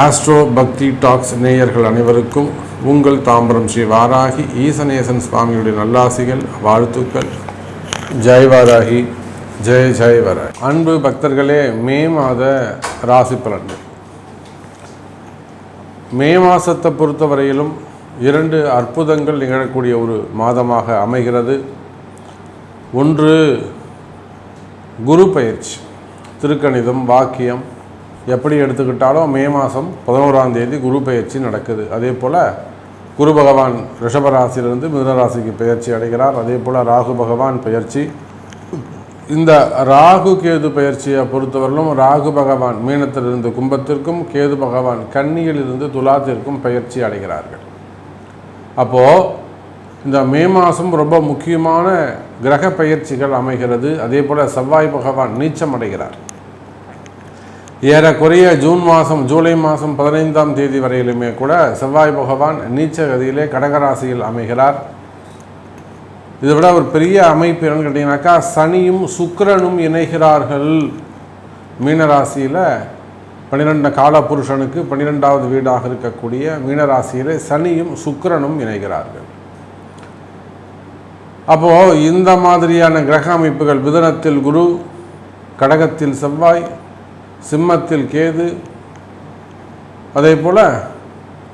Astro பக்தி tax நேயர்கள் அனைவருக்கும் உங்கள் தாம்பரம் ஸ்ரீ வாராகி ஈசனேசன் சுவாமியுடைய நல்லாசிகள், வாழ்த்துக்கள். ஜெய் வாராகி, ஜெய் ஜெய் வாராகி. அன்பு பக்தர்களே, மே மாத ராசி பலன்கள். மே மாதத்தை பொறுத்தவரையிலும் 2 அற்புதங்கள் நிகழக்கூடிய ஒரு மாதமாக அமைகிறது. ஒன்று குரு பயிற்சி. திருக்கணிதம், வாக்கியம் எப்படி எடுத்துக்கிட்டாலும் மே மாதம் 11ஆம் தேதி குரு பயிற்சி நடக்குது. அதே போல் குரு பகவான் ரிஷபராசிலிருந்து மிதுனராசிக்கு பயிற்சி அடைகிறார். அதே போல் ராகு பகவான் பயிற்சி. இந்த ராகு கேது பயிற்சியை பொறுத்தவரையிலும் ராகு பகவான் மீனத்திலிருந்து கும்பத்திற்கும், கேது பகவான் கன்னியிலிருந்து துலாத்திற்கும் பயிற்சி அடைகிறார்கள். அப்போது இந்த மே மாதம் ரொம்ப முக்கியமான கிரக பயிற்சிகள் அமைகிறது. அதே போல் செவ்வாய் பகவான் நீச்சம் அடைகிறார். ஏறக்குறைய ஜூலை மாதம் 15ஆம் தேதி வரையிலுமே கூட செவ்வாய் பகவான் நீச்ச கதியிலே கடகராசியில் அமைகிறார். இதை விட ஒரு பெரிய அமைப்பு என்னன்னு கேட்டிங்கனாக்கா, சனியும் சுக்கிரனும் இணைகிறார்கள். மீனராசியில் 12 காலபுருஷனுக்கு 12வது வீடாக இருக்கக்கூடிய மீனராசியில் சனியும் சுக்கிரனும் இணைகிறார்கள். அப்போது இந்த மாதிரியான கிரக அமைப்புகள், மிதுனத்தில் குரு, கடகத்தில் செவ்வாய், சிம்மத்தில் கேது, அதே போல்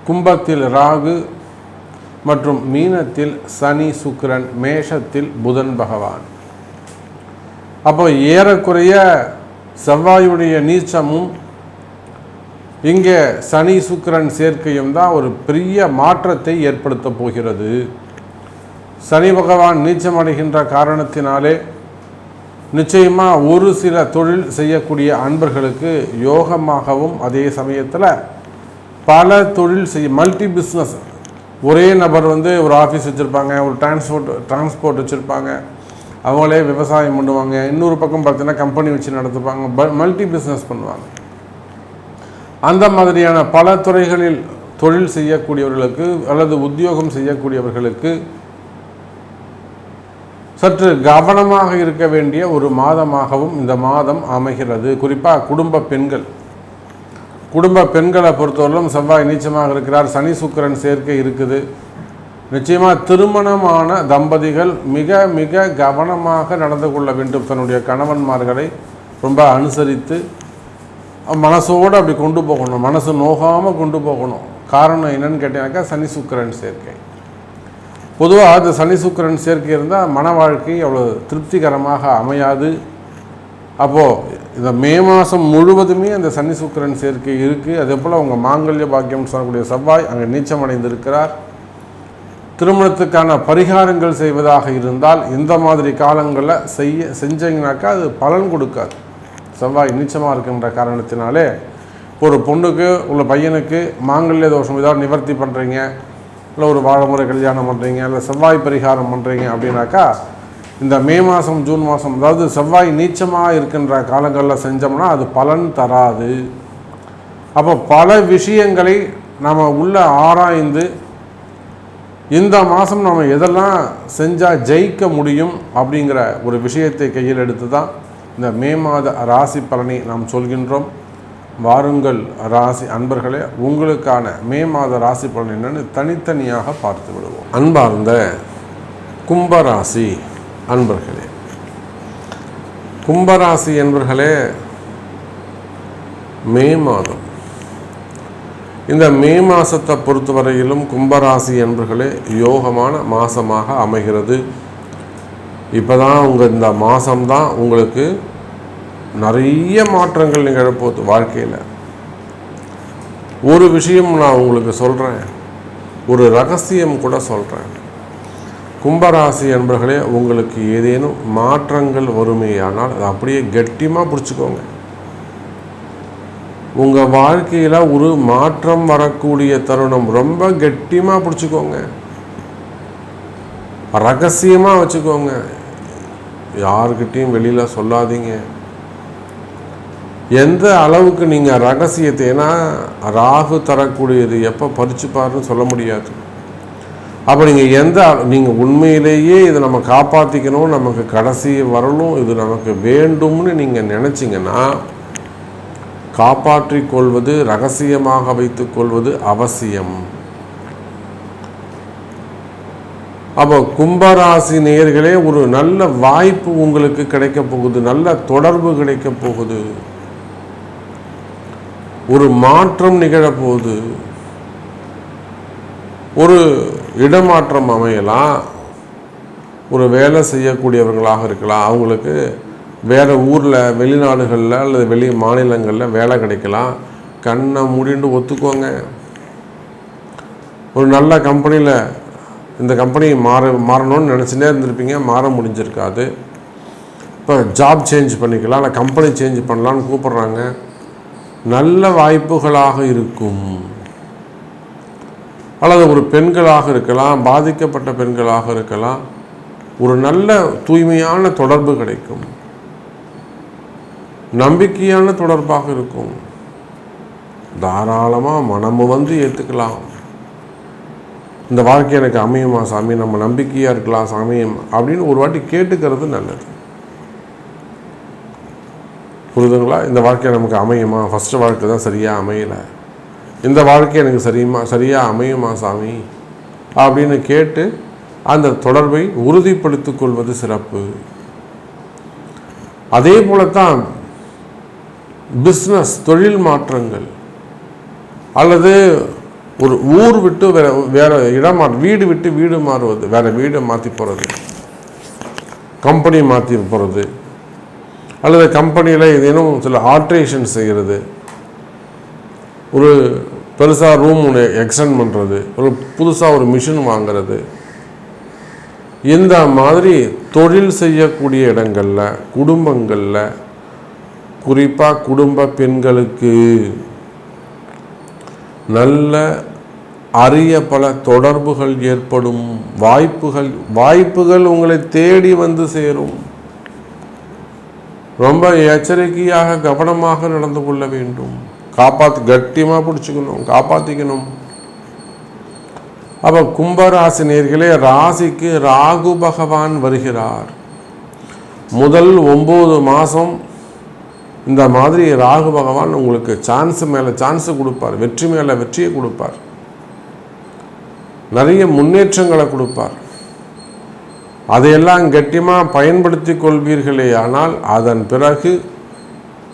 கும்பத்தில் ராகு மற்றும் மீனத்தில் சனி சுக்கிரன், மேஷத்தில் புதன் பகவான். அப்போ ஏறக்குறைய செவ்வாயுடைய நீச்சமும் இங்கே சனி சுக்கிரன் சேர்க்கையும் தான் ஒரு பெரிய மாற்றத்தை ஏற்படுத்த போகிறது. சனி பகவான் நீச்சம் அடைகின்ற காரணத்தினாலே நிச்சயமாக ஒரு சில தொழில் செய்யக்கூடிய அன்பர்களுக்கு யோகமாகவும், அதே சமயத்தில் பல தொழில் மல்டி பிஸ்னஸ், ஒரே நபர் ஒரு ஆஃபீஸ் வச்சுருப்பாங்க, ஒரு டிரான்ஸ்போர்ட் வச்சுருப்பாங்க, அவங்களே விவசாயம் பண்ணுவாங்க, இன்னொரு பக்கம் பார்த்தீங்கன்னா கம்பெனி வச்சு நடத்துப்பாங்க, மல்டி பிஸ்னஸ் பண்ணுவாங்க. அந்த மாதிரியான பல துறைகளில் தொழில் செய்யக்கூடியவர்களுக்கு அல்லது உத்தியோகம் செய்யக்கூடியவர்களுக்கு சற்று கவனமாக இருக்க வேண்டிய ஒரு மாதமாகவும் இந்த மாதம் அமைகிறது. குறிப்பாக குடும்ப பெண்களை பொறுத்தவரையிலும் செவ்வாய் நீச்சமாக இருக்கிறார். சனி சுக்கிரன் சேர்க்கை இருக்குது. நிச்சயமாக திருமணமான தம்பதிகள் மிக மிக கவனமாக நடந்து கொள்ள வேண்டும். தன்னுடைய கணவன்மார்களை ரொம்ப அனுசரித்து மனசோடு அப்படி கொண்டு போகணும், மனசு நோகாமல் கொண்டு போகணும். காரணம் என்னன்னு கேட்டீங்கன்னாக்கா, சனி சுக்கிரன் சேர்க்கை. பொதுவாக இந்த சனி சுக்கிரன் சேர்க்கை இருந்தால் மன வாழ்க்கை அவ்வளோ திருப்திகரமாக அமையாது. அப்போது இந்த மே மாதம் முழுவதுமே அந்த சனி சுக்கிரன் சேர்க்கை இருக்குது. அதே போல் அவங்க மாங்கல்ய பாக்கியம் சொல்லக்கூடிய செவ்வாய் அங்கே நீச்சம் அடைந்திருக்கிறார். திருமணத்துக்கான பரிகாரங்கள் செய்வதாக இருந்தால் இந்த மாதிரி காலங்களில் செஞ்சீங்கனாக்கா அது பலன் கொடுக்காது. செவ்வாய் நீச்சமாக இருக்கின்ற காரணத்தினாலே ஒரு பொண்ணுக்கு உள்ள பையனுக்கு மாங்கல்ய தோஷம் ஏதாவது நிவர்த்தி பண்ணுறீங்க, இல்லை ஒரு வாழைமுறை கல்யாணம் பண்ணுறீங்க, இல்லை செவ்வாய் பரிகாரம் பண்ணுறீங்க அப்படின்னாக்கா இந்த மே மாதம் ஜூன் மாதம், அதாவது செவ்வாய் நீச்சமாக இருக்கின்ற காலங்களில் செஞ்சோம்னா அது பலன் தராது. அப்போ பல விஷயங்களை நாம் உள்ள ஆராய்ந்து இந்த மாதம் நம்ம எதெல்லாம் செஞ்சால் ஜெயிக்க முடியும் அப்படிங்கிற ஒரு விஷயத்தை கையில் எடுத்து தான் இந்த மே மாத ராசி பலனை நாம் சொல்கின்றோம். வாருங்கள் ராசி அன்பர்களே, உங்களுக்கான மே மாத ராசி பலன் என்னன்னு தனித்தனியாக பார்த்து விடுவோம். அன்பார்ந்த கும்பராசி அன்பர்களே, கும்பராசி என்பர்களே, மே மாதம், இந்த மே மாதத்தை பொறுத்தவரையிலும் கும்பராசி என்பர்களே யோகமான மாதமாக அமைகிறது. இப்போ தான் இந்த மாதம்தான் உங்களுக்கு நிறைய மாற்றங்கள் நிகழப்போகுது வாழ்க்கையில். ஒரு விஷயம் நான் உங்களுக்கு சொல்கிறேன், ஒரு ரகசியம் கூட சொல்கிறேன். கும்பராசி என்பர்களே, உங்களுக்கு ஏதேனும் மாற்றங்கள் வருமேயானால் அதை அப்படியே கெட்டியமாக பிடிச்சிக்கோங்க. உங்கள் வாழ்க்கையில் ஒரு மாற்றம் வரக்கூடிய தருணம் ரொம்ப கெட்டியமாக பிடிச்சிக்கோங்க, ரகசியமாக வச்சுக்கோங்க, யாருக்கிட்டையும் வெளியில் சொல்லாதீங்க. எந்த அளவுக்கு நீங்கள் ரகசியத்தை, ஏன்னா ராகு தரக்கூடியது எப்போ பறிச்சுப்பாருன்னு சொல்ல முடியாது. அப்போ நீங்கள் உண்மையிலேயே இதை நம்ம காப்பாற்றிக்கணும், நமக்கு கடைசி வரணும், இது நமக்கு வேண்டும்னு நீங்கள் நினச்சிங்கன்னா காப்பாற்றிக் கொள்வது, ரகசியமாக வைத்துக் கொள்வது அவசியம். அப்போ கும்பராசி நேயர்களே, ஒரு நல்ல வாய்ப்பு உங்களுக்கு கிடைக்க போகுது, நல்ல தொடர்பு கிடைக்க போகுது, ஒரு மாற்றம் நிகழப்போகுது, ஒரு இடமாற்றம் அமையலாம், ஒரு வேலை செய்யக்கூடியவர்களாக இருக்கலாம், அவங்களுக்கு வேறு ஊரில் வெளிநாடுகளில் அல்லது வெளி மாநிலங்களில் வேலை கிடைக்கலாம். கண்ணை மூடிண்டு ஒத்துக்கோங்க. ஒரு நல்ல கம்பெனியில் இந்த கம்பெனி மாறணும்னு நினச்சிட்டே இருந்திருப்பீங்க, மாற முடிஞ்சிருக்காது. இப்போ ஜாப் சேஞ்ச் பண்ணிக்கலாம், இல்லை கம்பெனி சேஞ்ச் பண்ணலான்னு கூப்பிட்றாங்க. நல்ல வாய்ப்புகளாக இருக்கும். அல்லது ஒரு பெண்களாக இருக்கலாம், பாதிக்கப்பட்ட பெண்களாக இருக்கலாம், ஒரு நல்ல தூய்மையான தொடர்பு கிடைக்கும், நம்பிக்கையான தொடர்பாக இருக்கும். தாராளமாக மனமு வந்து ஏற்றுக்கலாம். இந்த வாழ்க்கை எனக்கு அமையுமா சாமி, நம்ம நம்பிக்கையாக இருக்கலாம் சாமி அப்படின்னு ஒரு வாட்டி கேட்டுக்கிறது நல்லது. புரியுதுங்களா? இந்த வாழ்க்கை நமக்கு அமையுமா, ஃபஸ்ட்டு வாழ்க்கை தான் சரியாக அமையலை, இந்த வாழ்க்கை எனக்கு சரியாக அமையுமா சாமி அப்படின்னு கேட்டு அந்த தொடர்பை உறுதிப்படுத்திக் கொள்வது சிறப்பு. அதே போலத்தான் பிஸ்னஸ், தொழில் மாற்றங்கள், அல்லது ஒரு ஊர் விட்டு வேற இடம் வீடு விட்டு வீடு மாறுவது, வேற வீடு மாற்றி போகிறது, கம்பெனி மாற்றி போகிறது, அல்லது கம்பெனியில் ஏதேனும் சில ஆல்ட்ரேஷன் செய்கிறது, ஒரு பெருசாக ரூம் ஒன்று எக்ஸ்டெண்ட் பண்ணுறது, ஒரு புதுசாக ஒரு மிஷின் வாங்கிறது, இந்த மாதிரி தொழில் செய்யக்கூடிய இடங்களில், குடும்பங்களில், குறிப்பாக குடும்ப பெண்களுக்கு நல்ல அரிய பல தொடர்புகள் ஏற்படும். வாய்ப்புகள் உங்களை தேடி வந்து சேரும். ரொம்ப எச்சரிக்கையாக கவனமாக நடந்து கொள்ள வேண்டும். கட்டியமாக பிடிச்சிக்கணும், காப்பாற்றிக்கணும். அப்போ கும்பராசி நேயர்களே, ராசிக்கு ராகு பகவான் வருகிறார். முதல் 9 மாதம் இந்த மாதிரி ராகு பகவான் உங்களுக்கு சான்ஸ் மேலே சான்ஸு கொடுப்பார், வெற்றி மேலே வெற்றியை கொடுப்பார், நிறைய முன்னேற்றங்களை கொடுப்பார். அதையெல்லாம் கட்டியமாக பயன்படுத்தி கொள்வீர்களே. ஆனால் அதன் பிறகு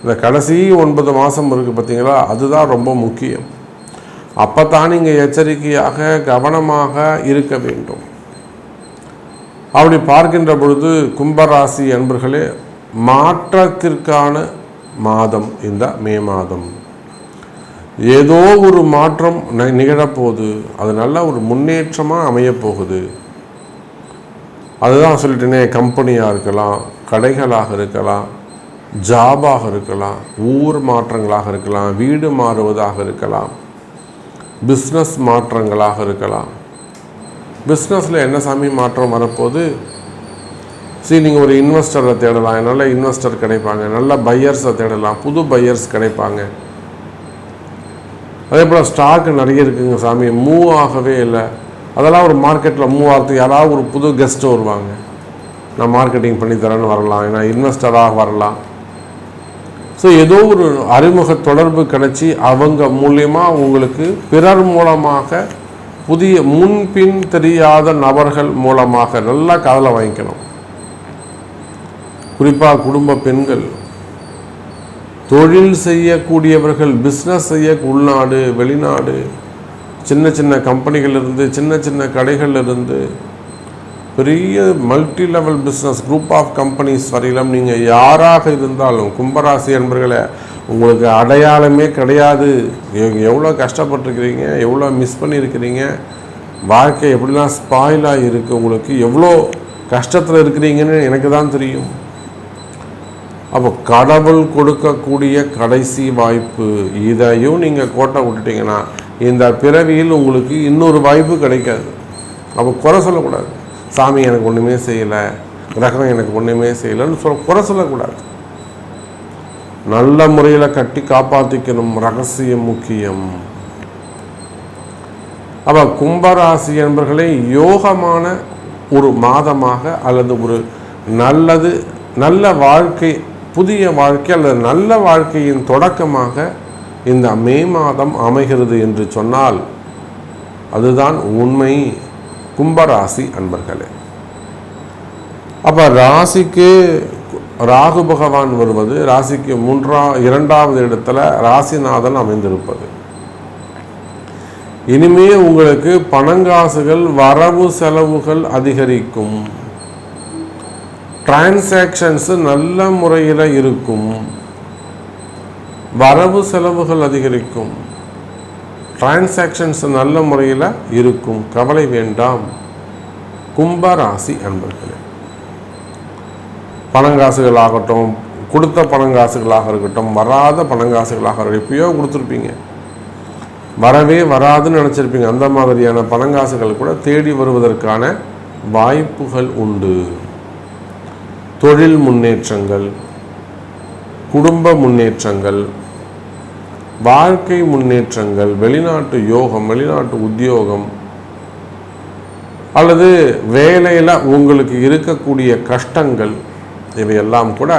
இந்த கடைசி 9 மாதம் இருக்குது பார்த்தீங்களா, அதுதான் ரொம்ப முக்கியம். அப்போ தான் நீங்கள் எச்சரிக்கையாக கவனமாக இருக்க வேண்டும். அப்படி பார்க்கின்ற பொழுது கும்பராசி அன்பர்களே, மாற்றத்திற்கான மாதம் இந்த மே மாதம். ஏதோ ஒரு மாற்றம் நிகழப்போகுது, அது நல்ல ஒரு முன்னேற்றமாக அமையப்போகுது. அதுதான் சொல்லிட்டேனே, கம்பெனியாக இருக்கலாம், கடைகளாக இருக்கலாம், ஜாபாக இருக்கலாம், ஊர் மாற்றங்களாக இருக்கலாம், வீடு மாறுவதாக இருக்கலாம், பிஸ்னஸ் மாற்றங்களாக இருக்கலாம். பிஸ்னஸில் என்ன சாமி மாற்றம் வரப்போகுது? நீங்கள் ஒரு இன்வெஸ்டரை தேடலாம், நல்ல இன்வெஸ்டர் கிடைப்பாங்க, நல்ல பையர்ஸை தேடலாம், புது பையர்ஸ் கிடைப்பாங்க. அதே போல் ஸ்டாக்கு நிறைய இருக்குங்க சாமி, மூவ் ஆகவே இல்லை, அதெல்லாம் ஒரு மார்க்கெட்டில் மூவ் ஆகிறதுக்கு யாராவது ஒரு புது கெஸ்ட்டு வருவாங்க, நான் மார்க்கெட்டிங் பண்ணித்தரேன்னு வரலாம், ஏன்னா இன்வெஸ்டராக வரலாம். ஸோ ஏதோ ஒரு அறிமுக தொடர்பு கிடைச்சி அவங்க மூலியமாக உங்களுக்கு பிறர் மூலமாக புதிய முன்பின் தெரியாத நபர்கள் மூலமாக நல்லா காதில் வாங்கிக்கணும். குறிப்பாக குடும்ப பெண்கள், தொழில் செய்யக்கூடியவர்கள், பிஸ்னஸ் செய்ய உள்நாடு வெளிநாடு, சின்ன சின்ன கம்பெனிகளிலிருந்து, சின்ன சின்ன கடைகளிலிருந்து, பெரிய multi level business group of companies வரையிலும் நீங்கள் யாராக இருந்தாலும் கும்பராசி என்பவர்களே, உங்களுக்கு அடையாளமே கிடையாது. எவ்வளோ கஷ்டப்பட்டுருக்கிறீங்க, எவ்வளோ மிஸ் பண்ணியிருக்கிறீங்க, வாழ்க்கை எப்படிலாம் ஸ்பாயிலாக இருக்குது, உங்களுக்கு எவ்வளோ கஷ்டத்தில் இருக்கிறீங்கன்னு எனக்கு தான் தெரியும். அப்போ கடவுள் கொடுக்கக்கூடிய கடைசி வாய்ப்பு, இதையும் நீங்கள் கோட்டை விட்டுட்டிங்கன்னா இந்த பிறவியில் உங்களுக்கு இன்னொரு வாய்ப்பு கிடைக்காது. அப்போ குறை சொல்லக்கூடாது, சாமி எனக்கு ஒன்றுமே செய்யலை, கிரகம் எனக்கு ஒன்றுமே செய்யலைன்னு குறை சொல்லக்கூடாது. நல்ல முறையில் கட்டி காப்பாற்றிக்கணும், ரகசியம் முக்கியம். அப்போ கும்பராசி என்பவர்களே, யோகமான ஒரு மாதமாக அல்லது ஒரு நல்ல வாழ்க்கை புதிய வாழ்க்கை அல்லது நல்ல வாழ்க்கையின் தொடக்கமாக இந்த மே மாதம் அமைகிறது என்று சொன்னால் அதுதான் உண்மை கும்பராசி அன்பர்களே. அப்போ ராசிக்கு ராகு பகவான் வருவது, ராசிக்கு 2வது இடத்துல ராசிநாதன் அமைந்திருப்பது, இனிமே உங்களுக்கு பணங்காசுகள் வரவு செலவுகள் அதிகரிக்கும், டிரான்சாக்ஷன்ஸ் நல்ல முறையில் இருக்கும், வரவு செலவுகள் அதிகரிக்கும், டிரான்சாக்ஷன்ஸ் நல்ல முறையில் இருக்கும். கவலை வேண்டாம் கும்பராசி அன்பர்களே. பணங்காசுகள் ஆகட்டும், கொடுத்த பணங்காசுகளாக இருக்கட்டும், வராத பணங்காசுகளாக இருக்கட்டும், எப்பயோ கொடுத்துருப்பீங்க, வரவே வராதுன்னு நினச்சிருப்பீங்க, அந்த மாதிரியான பணங்காசுகள் கூட தேடி வருவதற்கான வாய்ப்புகள் உண்டு. தொழில் முன்னேற்றங்கள், குடும்ப முன்னேற்றங்கள், வாழ்க்கை முன்னேற்றங்கள், வெளிநாட்டு யோகம், வெளிநாட்டு உத்தியோகம், அல்லது வேலையில் உங்களுக்கு இருக்கக்கூடிய கஷ்டங்கள், இவையெல்லாம் கூட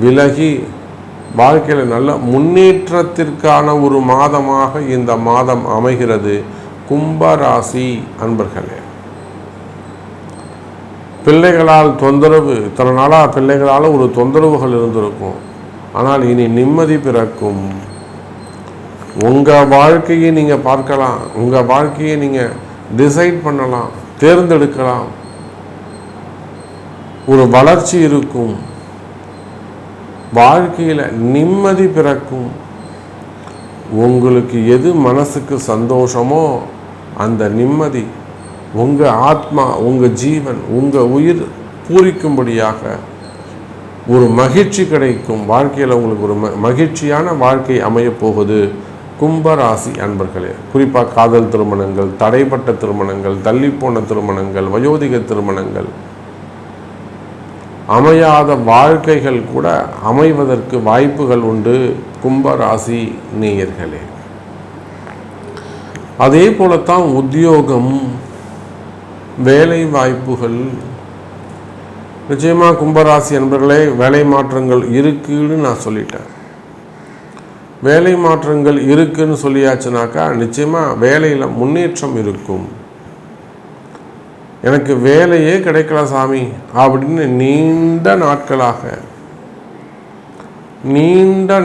விலகி வாழ்க்கையில் நல்ல முன்னேற்றத்திற்கான ஒரு மாதமாக இந்த மாதம் அமைகிறது கும்பராசி அன்பர்களே. பிள்ளைகளால் தொந்தரவு, இத்தனை நாளாக பிள்ளைகளால் ஒரு தொந்தரவுகள் இருந்திருக்கும், ஆனால் இனி நிம்மதி பிறக்கும். உங்கள் வாழ்க்கையை நீங்கள் பார்க்கலாம், உங்கள் வாழ்க்கையை நீங்கள் டிசைட் பண்ணலாம், தேர்ந்தெடுக்கலாம். ஒரு வளர்ச்சி இருக்கும், வாழ்க்கையில் நிம்மதி பிறக்கும். உங்களுக்கு எது மனசுக்கு சந்தோஷமோ அந்த நிம்மதி உங்கள் ஆத்மா, உங்கள் ஜீவன், உங்கள் உயிர் பூரிக்கும்படியாக ஒரு மகிழ்ச்சி கிடைக்கும். வாழ்க்கையில் உங்களுக்கு ஒரு மகிழ்ச்சியான வாழ்க்கை அமையப் போகுது கும்பராசி அன்பர்களே. குறிப்பாக காதல் திருமணங்கள், தடைப்பட்ட திருமணங்கள், தள்ளிப்போன திருமணங்கள், வயோதிக திருமணங்கள், அமையாத வாழ்க்கைகள் கூட அமைவதற்கு வாய்ப்புகள் உண்டு கும்பராசி நேயர்களே. அதே போலத்தான் உத்தியோகம், வேலை வாய்ப்புகள். நிச்சயமாக கும்பராசி என்பர்களே, வேலை மாற்றங்கள் இருக்குன்னு நான் சொல்லிட்டேன். வேலை மாற்றங்கள் இருக்குன்னு சொல்லியாச்சுனாக்கா நிச்சயமாக வேலையில் முன்னேற்றம் இருக்கும். எனக்கு வேலையே கிடைக்கல சாமி அப்படின்னு நீண்ட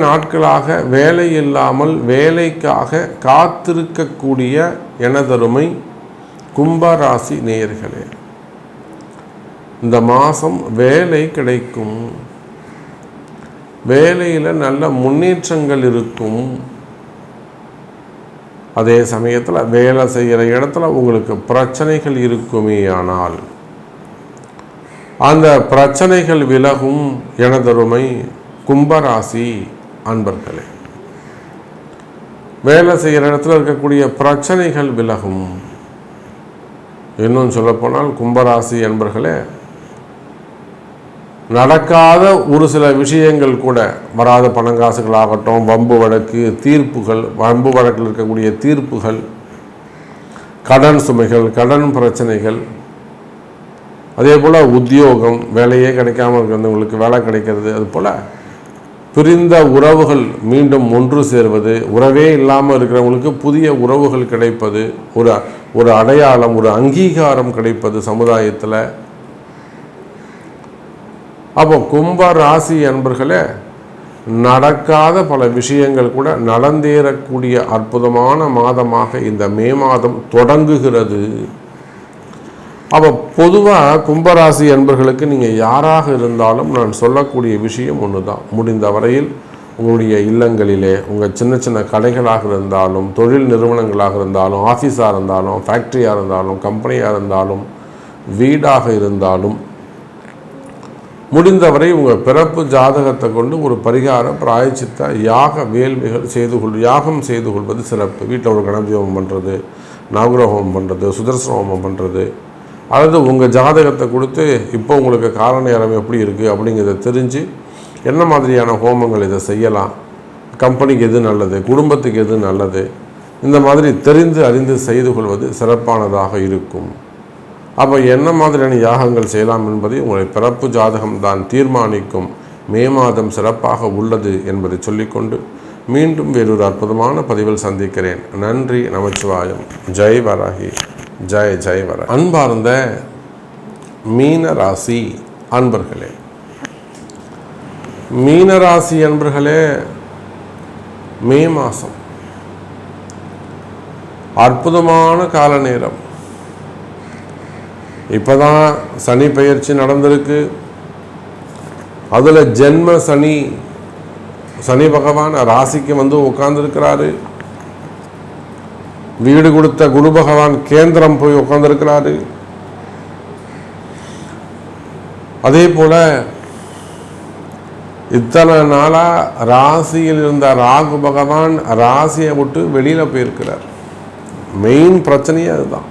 நாட்களாக வேலை இல்லாமல் வேலைக்காக காத்திருக்கக்கூடிய எனதருமை கும்பராசி நேயர்களே, இந்த மாதம் வேலை கிடைக்கும். வேலையில் நல்ல முன்னேற்றங்கள் இருக்கும். அதே சமயத்தில் வேலை செய்கிற இடத்துல உங்களுக்கு பிரச்சனைகள் இருக்குமே, ஆனால் அந்த பிரச்சனைகள் விலகும் எனதருமை கும்பராசி அன்பர்களே. வேலை செய்கிற இடத்துல இருக்கக்கூடிய பிரச்சனைகள் விலகும். இன்னும் சொல்லப்போனால் கும்பராசி அன்பர்களே, நடக்காத ஒரு சில விஷயங்கள் கூட, வராத பணங்காசுகளாகட்டும், வம்பு வழக்கு தீர்ப்புகள், வம்பு வழக்கில் இருக்கக்கூடிய தீர்ப்புகள், கடன் சுமைகள், கடன் பிரச்சனைகள், அதே போல் உத்தியோகம், வேலையே கிடைக்காமல் இருக்கிறவங்களுக்கு வேலை கிடைக்கிறது, அதுபோல் பிரிந்த உறவுகள் மீண்டும் ஒன்று சேர்வது, உறவே இல்லாமல் இருக்கிறவங்களுக்கு புதிய உறவுகள் கிடைப்பது, ஒரு அடையாளம், ஒரு அங்கீகாரம் கிடைப்பது சமுதாயத்தில். அப்போ கும்ப ராசி அன்பர்களே, நடக்காத பல விஷயங்கள் கூட நடந்தேறக்கூடிய அற்புதமான மாதமாக இந்த மே மாதம் தொடங்குகிறது. அப்போ பொதுவாக கும்பராசி அன்பர்களுக்கு நீங்கள் யாராக இருந்தாலும் நான் சொல்லக்கூடிய விஷயம் ஒன்று தான். முடிந்த வரையில் உங்களுடைய இல்லங்களிலே, உங்கள் சின்ன சின்ன கடைகளாக இருந்தாலும், தொழில் நிறுவனங்களாக இருந்தாலும், ஆஃபீஸாக இருந்தாலும், ஃபேக்ட்ரியாக இருந்தாலும், கம்பெனியாக இருந்தாலும், வீடாக இருந்தாலும், முடிந்தவரை உங்கள் பிறப்பு ஜாதகத்தை கொண்டு ஒரு பரிகார பிராயச்சித்த யாக வேள்விகள் யாகம் செய்து கொள்வது சிறப்பு. வீட்டில் ஒரு கணபதி ஹோமம் பண்ணுறது, நவகிரக ஹோமம் பண்ணுறது, சுதர்சன ஹோமம் பண்ணுறது, அல்லது உங்கள் ஜாதகத்தை கொடுத்து இப்போ உங்களுக்கு கால நேரம் எப்படி இருக்குது அப்படிங்கிறத தெரிஞ்சு என்ன மாதிரியான ஹோமங்கள் இதை செய்யலாம், கம்பெனிக்கு எது நல்லது, குடும்பத்துக்கு எது நல்லது, இந்த மாதிரி தெரிந்து அறிந்து செய்து கொள்வது சிறப்பானதாக இருக்கும். அப்போ என்ன மாதிரியான யாகங்கள் செய்யலாம் என்பதை உங்களுடைய பிறப்பு ஜாதகம் தான் தீர்மானிக்கும் மே மாதம் சிறப்பாக உள்ளது என்பதை சொல்லிக்கொண்டு மீண்டும் வேறொரு அற்புதமான பதிவில் சந்திக்கிறேன். நன்றி. நமச்சிவாயம். ஜெய் வராகி. ஜெய் ஜெய் வராகி. அன்பார்ந்த மீனராசி அன்பர்களே, மீனராசி அன்பர்களே, மே மாதம் அற்புதமான கால நேரம். இப்போதான் சனி பெயர்ச்சி நடந்திருக்கு. அதில் ஜென்ம சனி, சனி பகவான் ராசிக்கு வந்து உட்கார்ந்துருக்கிறாரு. வீடு கொடுத்த குரு பகவான் கேந்திரம் போய் உட்கார்ந்துருக்கிறாரு. அதே போல இத்தனை நாளாக ராசியில் இருந்த ராகு பகவான் ராசியை விட்டு வெளியில் போயிருக்கிறார். மெயின் பிரச்சனையே அதுதான்.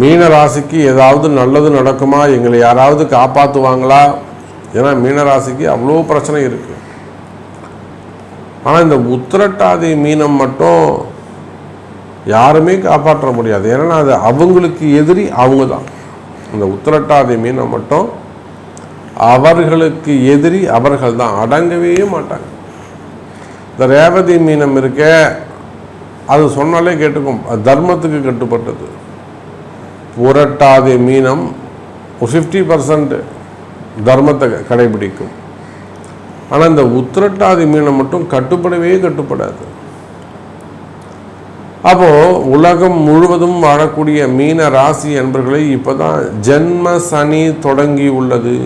மீன ராசிக்கு ஏதாவது நல்லது நடக்குமா, எங்களை யாராவது காப்பாற்றுவாங்களா? ஏன்னா மீனராசிக்கு அவ்வளோ பிரச்சனை இருக்குது. ஆனால் இந்த உத்திரட்டாதி மீனம் மட்டும் யாருமே காப்பாற்ற முடியாது. ஏன்னா அது அவங்களுக்கு எதிரி அவங்க தான். இந்த உத்திரட்டாதி மீனம் மட்டும் அவர்களுக்கு எதிரி அவர்கள் தான், அடங்கவே மாட்டாங்க. இந்த ரேவதி மீனம் இருக்க, அது சொன்னாலே கேட்டுக்கும், அது தர்மத்துக்கு கட்டுப்பட்டது. புரட்டாதி மீனம் 50% தர்மத்தை கடைபிடிக்கும். ஆனால் இந்த உத்திரட்டாதி மீனம் மட்டும் கட்டுப்படாது. அப்போ உலகம் முழுவதும் வாழக்கூடிய மீன ராசி என்பர்களை இப்போதான் ஜென்ம சனி தொடங்கி உள்ளது.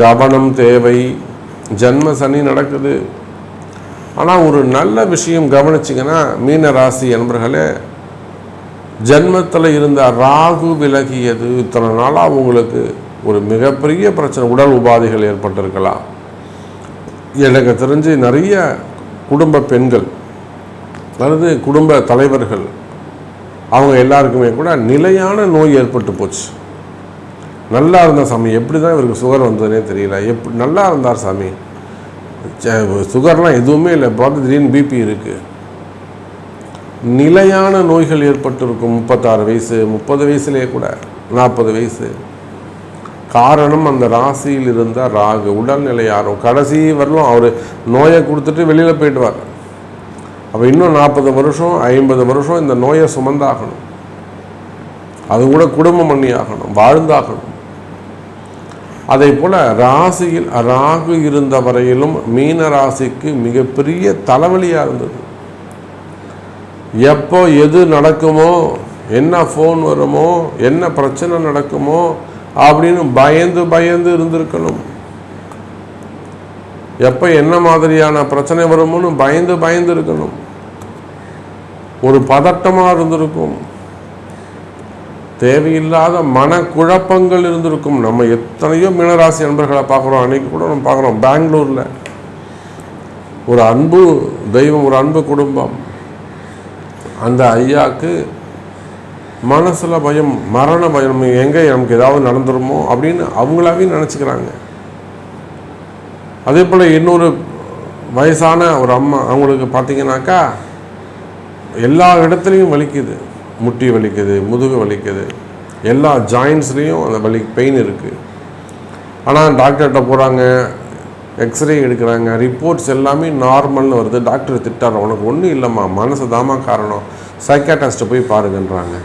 கவனம் தேவை. ஜென்ம சனி நடக்குது. ஆனால் ஒரு நல்ல விஷயம் கவனிச்சிங்கன்னா, மீன ராசி என்பர்களே, ஜென்மத்தில் இருந்த ராகு விலகியது. இத்தனை நாளாக உங்களுக்கு ஒரு மிகப்பெரிய பிரச்சனை, உடல் உபாதைகள் ஏற்பட்டிருக்கலாம். எனக்கு தெரிஞ்சு நிறைய குடும்ப பெண்கள் அல்லது குடும்ப தலைவர்கள், அவங்க எல்லாருக்குமே கூட நிலையான நோய் ஏற்பட்டு போச்சு. நல்லா இருந்த சாமி, எப்படி தான் இவருக்கு சுகர் வந்ததுனே தெரியல. எப்படி நல்லா இருந்தார் சாமி, சுகர்லாம் எதுவுமே இல்லை, பார்த்து திடீர்னு பிபி இருக்குது. நிலையான நோய்கள் ஏற்பட்டிருக்கும். 36 வயசு, 30 வயசுலேயே கூட 40 வயசு. காரணம் அந்த ராசியில் இருந்த ராகு. உடல்நிலை யாரும் கடைசி வரலும் அவர் நோயை கொடுத்துட்டு வெளியில் போயிடுவார். அப்போ இன்னும் 40 வருஷம் 50 வருஷம் இந்த நோயை சுமந்தாகணும். அது கூட குடும்பம் பண்ணி ஆகணும், வாழ்ந்தாகணும். அதே போல் ராசியில் ராகு இருந்த வரையிலும் மீன ராசிக்கு மிகப்பெரிய தலைவலியாக இருந்தது. எப்போ எது நடக்குமோ, என்ன ஃபோன் வருமோ, என்ன பிரச்சனை நடக்குமோ அப்படின்னு பயந்து இருந்திருக்கணும். எப்போ என்ன மாதிரியான பிரச்சனை வருமோன்னு பயந்து இருக்கணும். ஒரு பதட்டமாக இருந்திருக்கும். தேவையில்லாத மனக்குழப்பங்கள் இருந்திருக்கும். நம்ம எத்தனையோ மீனராசி நண்பர்களை பார்க்குறோம். அன்றைக்கி கூட நம்ம பார்க்குறோம், பெங்களூரில் ஒரு அன்பு தெய்வம், ஒரு அன்பு குடும்பம். அந்த ஐயாவுக்கு மனசில் பயம், மரண பயம், எங்கே நமக்கு ஏதாவது நடந்துருமோ அப்படின்னு அவங்களாவே நினச்சிக்கிறாங்க. அதே போல் இன்னொரு வயசான ஒரு அம்மா, அவங்களுக்கு பார்த்தீங்கன்னாக்கா எல்லா இடத்துலையும் வலிக்குது. முட்டி வலிக்குது, முதுகு வலிக்குது, எல்லா ஜாயின்ஸ்லேயும் அந்த பெயின் இருக்குது. ஆனால் டாக்டர்கிட்ட போகிறாங்க, எக்ஸ்ரே எடுக்கிறாங்க, ரிப்போர்ட்ஸ் எல்லாமே நார்மல்னு வருது. டாக்டர் திட்டார், உனக்கு ஒன்றும் இல்லைம்மா, மனசு தாமா காரணம், சைக்காட்ரிஸ்ட்டை போய் பாருங்கன்றாங்க.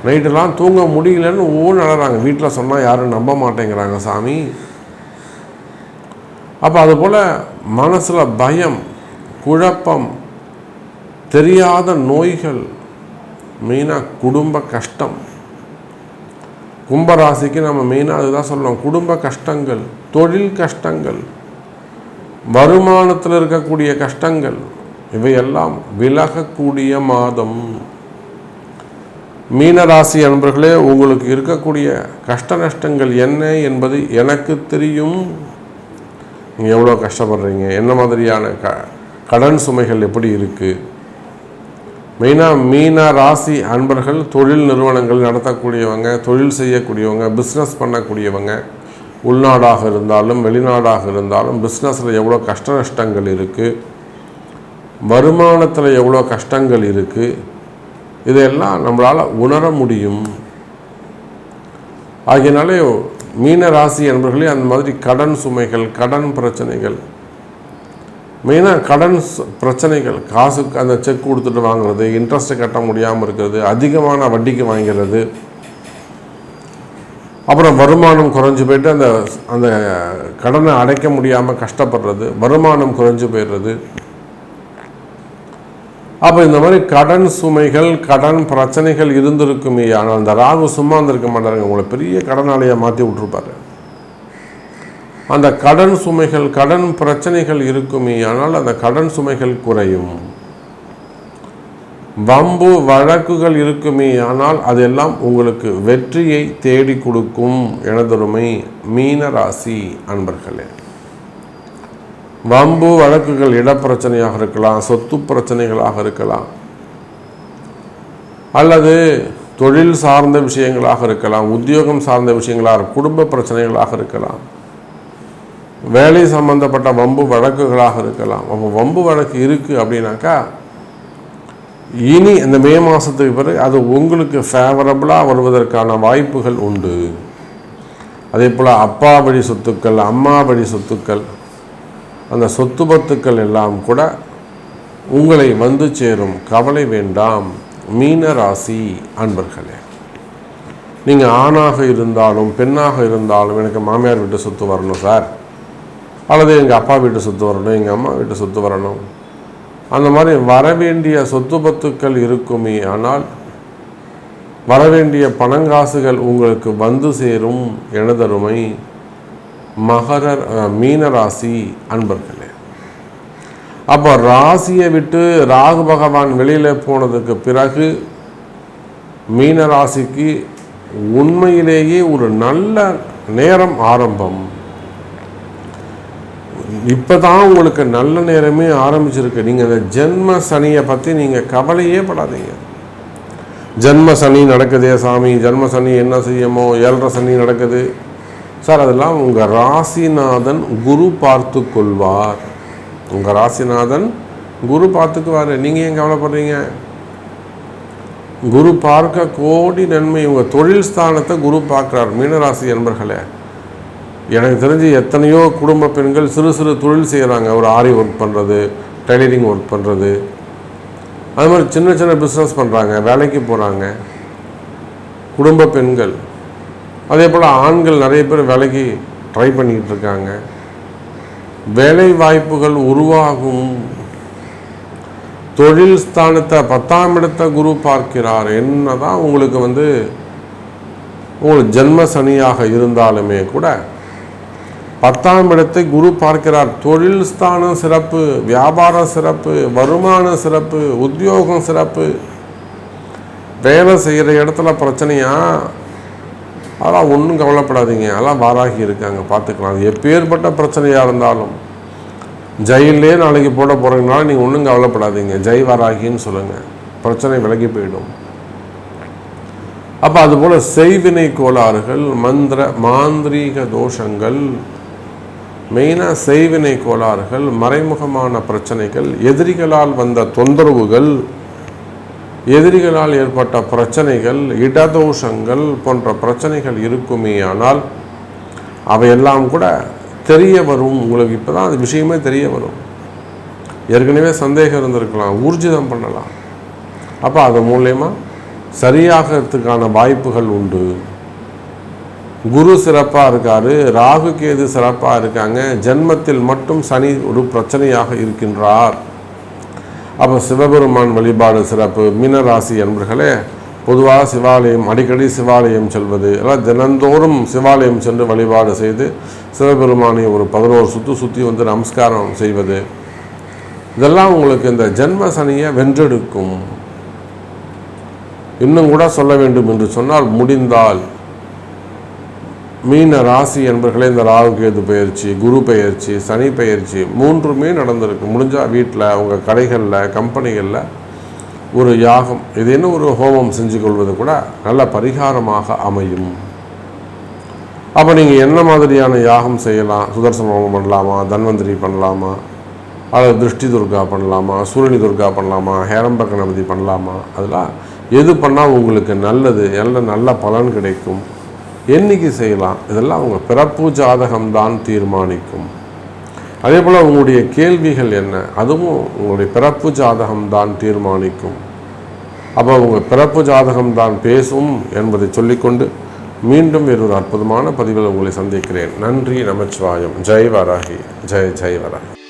நைட்டெல்லாம் தூங்க முடியலன்னு நடறாங்க. வீட்டில் சொன்னால் யாரும் நம்ப மாட்டேங்கிறாங்க சாமி. அப்போ அதுபோல் மனசில் பயம், குழப்பம், தெரியாத நோய்கள், மெயினாக குடும்ப கஷ்டம். கும்பராசிக்கு நம்ம மெயினாக அதுதான் சொல்லணும். குடும்ப கஷ்டங்கள், தொழில் கஷ்டங்கள், வருமானத்தில் இருக்கக்கூடிய கஷ்டங்கள், இவையெல்லாம் விலகக்கூடிய மாதம். மீனராசி அன்பர்களே, உங்களுக்கு இருக்கக்கூடிய கஷ்ட நஷ்டங்கள் என்ன என்பது எனக்கு தெரியும். நீங்கள் எவ்வளோ கஷ்டப்படுறீங்க, என்ன மாதிரியான கடன் சுமைகள் எப்படி இருக்குது. மெயினாக மீன ராசி அன்பர்கள் தொழில் நிறுவனங்கள் நடத்தக்கூடியவங்க, தொழில் செய்யக்கூடியவங்க, பிஸ்னஸ் பண்ணக்கூடியவங்க, உள்நாடாக இருந்தாலும் வெளிநாடாக இருந்தாலும் பிஸ்னஸில் எவ்வளோ கஷ்ட நஷ்டங்கள் இருக்குது, வருமானத்தில் எவ்வளோ கஷ்டங்கள் இருக்குது, இதையெல்லாம் நம்மளால் உணர முடியும். ஆகையினாலே மீன ராசி என்பர்களே அந்த மாதிரி கடன் சுமைகள், கடன் பிரச்சனைகள், மெயினாக கடன் பிரச்சனைகள், காசுக்கு அந்த செக் கொடுத்துட்டு வாங்குறது, இன்ட்ரெஸ்ட்டு கட்ட முடியாமல் இருக்கிறது, அதிகமான வட்டிக்கு வாங்கிறது, அப்புறம் வருமானம் குறைஞ்சி போய்ட்டு அந்த அந்த கடனை அடைக்க முடியாமல் கஷ்டப்படுறது, வருமானம் குறைஞ்சி போயிடுறது. அப்போ இந்த மாதிரி கடன் சுமைகள், கடன் பிரச்சனைகள் இருந்திருக்குமே. ஆனால் அந்த ராகு சும்மா இருந்திருக்க மாட்டாருங்க, உங்களை பெரிய கடனாளியாக மாற்றி விட்டுருப்பாரு. அந்த கடன் சுமைகள், கடன் பிரச்சனைகள் இருக்குமே. ஆனால் அந்த கடன் சுமைகள் குறையும். வம்பு வழக்குகள் இருக்குமே. ஆனால் அதெல்லாம் உங்களுக்கு வெற்றியை தேடி கொடுக்கும். எனதொருமை மீன ராசி அன்பர்களே, வம்பு வழக்குகள் இடப்பிரச்சனையாக இருக்கலாம், சொத்து பிரச்சனைகளாக இருக்கலாம், அல்லது தொழில் சார்ந்த விஷயங்களாக இருக்கலாம், உத்தியோகம் சார்ந்த விஷயங்களாக, குடும்ப பிரச்சனைகளாக இருக்கலாம், வேலை சம்பந்தப்பட்ட வம்பு வழக்குகளாக இருக்கலாம். அப்போ வம்பு வழக்கு இருக்குது அப்படின்னாக்கா இனி இந்த மே மாதத்துக்கு பிறகு அது உங்களுக்கு ஃபேவரபுளாக வருவதற்கான வாய்ப்புகள் உண்டு. அதே போல் அப்பா வழி சொத்துக்கள், அம்மா வழி சொத்துக்கள், அந்த சொத்து பத்துக்கள் எல்லாம் கூட உங்களை வந்து சேரும். கவலை வேண்டாம் மீன ராசி அன்பர்களே. நீங்கள் ஆணாக இருந்தாலும் பெண்ணாக இருந்தாலும் எனக்கு மாமியார் வீட்டு சொத்து வரணும் சார், அல்லது எங்கள் அப்பா வீட்டு சொத்து வரணும், எங்கள் அம்மா வீட்டு சொத்து வரணும், அந்த மாதிரி வரவேண்டிய சொத்து பத்துக்கள் இருக்குமே. ஆனால் வரவேண்டிய பணங்காசுகள் உங்களுக்கு வந்து சேரும். எனதருமை மீன ராசி அன்பர்களே. அப்போ ராசியை விட்டு ராகு பகவான் வெளியில் போனதுக்கு பிறகு மீன ராசிக்கு உண்மையிலேயே ஒரு நல்ல நேரம் ஆரம்பம். இப்போ தான் உங்களுக்கு நல்ல நேரமே ஆரம்பிச்சிருக்கு. நீங்கள் இந்த ஜென்ம சனியை பற்றி நீங்கள் கவலையே படாதீங்க. ஜென்ம சனி நடக்குதே சாமி, ஜென்ம சனி என்ன செய்யுமோ, 7.5 சனி நடக்குது சார், அதெல்லாம் உங்கள் ராசிநாதன் குரு பார்த்து கொள்வார். உங்கள் ராசிநாதன் குரு பார்த்துக்குவார். நீங்கள் ஏன் கவலைப்படுறீங்க? குரு பார்க்க கோடி நன்மை. உங்கள் தொழில் ஸ்தானத்தை குரு பார்க்குறார். மீனராசி என்பர்களே, எனக்கு தெரிஞ்சு எத்தனையோ குடும்ப பெண்கள் சிறு சிறு தொழில் செய்கிறாங்க. ஒரு ஆரி ஒர்க் பண்ணுறது, டெய்லரிங் ஒர்க் பண்ணுறது, அது மாதிரி சின்ன சின்ன பிஸ்னஸ் பண்ணுறாங்க, வேலைக்கு போகிறாங்க குடும்ப பெண்கள். அதே போல் ஆண்கள் நிறைய பேர் வேலைக்கு ட்ரை பண்ணிக்கிட்டு இருக்காங்க. வேலை வாய்ப்புகள் உருவாகும். தொழில் ஸ்தானத்தை 10ஆம் இடத்தை குரு பார்க்கிறார். என்னதான் உங்களுக்கு உங்களுக்கு ஜென்ம சனியாக இருந்தாலுமே கூட 10ஆம் இடத்தை குரு பார்க்கிறார். தொழில் ஸ்தானம் சிறப்பு, வியாபாரம் சிறப்பு, வருமானம் சிறப்பு, உத்தியோகம் சிறப்பு. வேலை செய்கிற இடத்துல பிரச்சனையா? அதெல்லாம் ஒன்றும் கவலைப்படாதீங்க, அதெல்லாம் வாராகி இருக்காங்க, பார்த்துக்கலாம். அது எப்பேற்பட்ட பிரச்சனையாக இருந்தாலும் ஜெயிலே நாளைக்கு போட போகிறீங்கனாலும் நீங்கள் ஒன்றும் கவலைப்படாதீங்க, ஜெய் வாராகின்னு சொல்லுங்கள், பிரச்சனை விலகி போயிடும். அப்போ அதுபோல் செய்வினை கோளாறுகள், மாந்திரீக தோஷங்கள், மெயினாக செய்வினை கோளாறுகள், மறைமுகமான பிரச்சனைகள், எதிரிகளால் வந்த தொந்தரவுகள், எதிரிகளால் ஏற்பட்ட பிரச்சனைகள், இடதோஷங்கள் போன்ற பிரச்சனைகள் இருக்குமே. ஆனால் அவையெல்லாம் கூட தெரிய வரும். உங்களுக்கு இப்போ தான் அது விஷயமே தெரிய வரும். ஏற்கனவே சந்தேகம் இருந்திருக்கலாம், ஊர்ஜிதம் பண்ணலாம். அப்போ அது மூலயமா சரியாகிறதுக்கான வாய்ப்புகள் உண்டு. குரு சிறப்பாக இருக்காரு, ராகு கேது சிறப்பாக இருக்காங்க. ஜென்மத்தில் மட்டும் சனி ஒரு பிரச்சனையாக இருக்கின்றார். அப்போ சிவபெருமான் வழிபாடு சிறப்பு. மீனராசி என்பர்களே, பொதுவாக சிவாலயம், அடிக்கடி சிவாலயம் செல்வது, எல்லாம் தினந்தோறும் சிவாலயம் சென்று வழிபாடு செய்து சிவபெருமானை ஒரு 11 சுற்றி நமஸ்காரம் செய்வது, இதெல்லாம் உங்களுக்கு இந்த ஜென்ம சனியை வென்றெடுக்கும். இன்னும் கூட சொல்ல வேண்டும் என்று சொன்னால், முடிந்தால் மீன ராசி என்பர்களே, இந்த ராகு கேது பயிற்சி, குரு பயிற்சி, சனி பயிற்சி 3மே நடந்திருக்கு. முடிஞ்சால் வீட்டில், உங்கள் கடைகளில், கம்பெனிகளில் ஒரு யாகம், இது என்ன ஒரு ஹோமம் செஞ்சு கொள்வது கூட நல்ல பரிகாரமாக அமையும். அப்போ நீங்கள் என்ன மாதிரியான யாகம் செய்யலாம்? சுதர்சன ஹோமம் பண்ணலாமா, தன்வந்திரி பண்ணலாமா, அல்லது திருஷ்டி துர்கா பண்ணலாமா, சூரியனி துர்கா பண்ணலாமா, ஹேரம்ப கணபதி பண்ணலாமா? அதெல்லாம் எது பண்ணால் உங்களுக்கு நல்லது, நல்ல பலன் கிடைக்கும். என்னைக்கு செய்யலாம், இதெல்லாம் உங்கள் பிறப்பு ஜாதகம்தான் தீர்மானிக்கும். அதே போல் உங்களுடைய கேள்விகள் என்ன, அதுவும் உங்களுடைய பிறப்பு ஜாதகம்தான் தீர்மானிக்கும். அப்போ உங்கள் பிறப்பு ஜாதகம்தான் பேசும் என்பதை சொல்லிக்கொண்டு மீண்டும் வேறொரு அற்புதமான பதிவில் உங்களை சந்திக்கிறேன். நன்றி, நமச்சிவாயம். ஜெய் வராகி, ஜெய் ஜெய் வராகி.